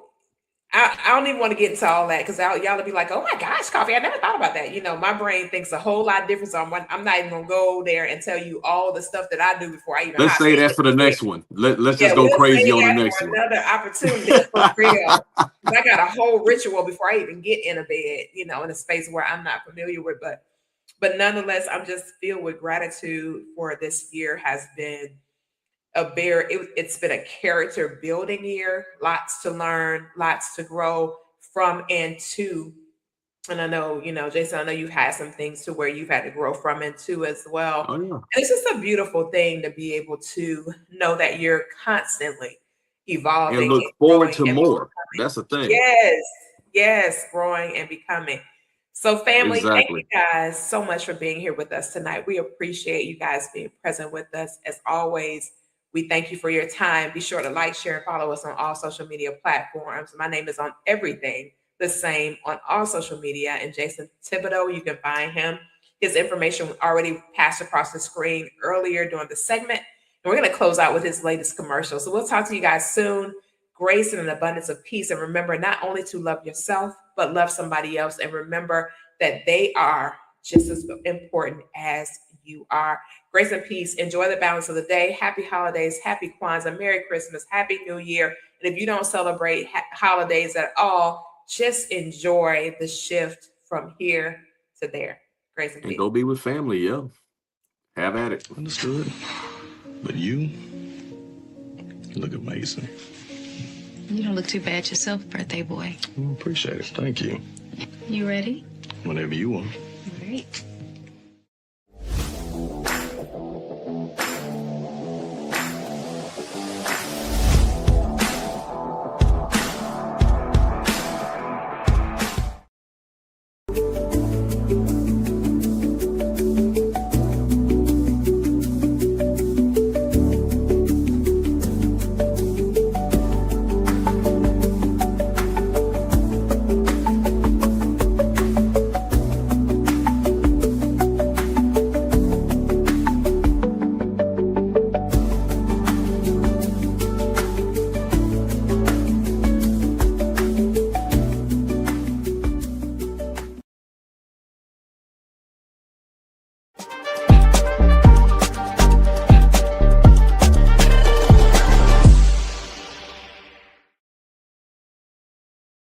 I don't even want to get into all that because y'all will be like, "Oh my gosh, Coffee! I never thought about that." My brain thinks a whole lot different. So I'm not even gonna go there and tell you all the stuff that I do before I even Let's hop say in. that for the next one. Let's Yeah, just go we'll crazy say on the that next for one. another opportunity for real. 'Cause I got a whole ritual before I even get in a bed, in a space where I'm not familiar with. But nonetheless, I'm just filled with gratitude for this year. Has been it's been a character building year, lots to learn, lots to grow from and to. And I know, Jason, I know you've had some things to where you've had to grow from and to as well. Oh yeah. And it's just a beautiful thing to be able to know that you're constantly And evolving look and forward growing to and more. That's the thing. yes, yes, growing and becoming. So, family, thank you Exactly. guys so much for being here with us tonight. We appreciate you guys being present with us. As always, we thank you for your time. Be sure to like, share, and follow us on all social media platforms. My name is on everything the same on all social media. And Jason Thibodeau, you can find him. His information already passed across the screen earlier during the segment. And we're going to close out with his latest commercial. So we'll talk to you guys soon. Grace and an abundance of peace. And remember not only to love yourself, but love somebody else. And remember that they are just as important as you are. Grace and peace. Enjoy the balance of the day. Happy holidays. Happy Kwanzaa. Merry Christmas. Happy New Year. And if you don't celebrate holidays at all, just enjoy the shift from here to there. Grace and And peace. go be with family. Yeah. Have at it. Understood. But you look amazing. You don't look too bad yourself, birthday boy. Appreciate it. Thank you. You ready? Whenever you want. Great.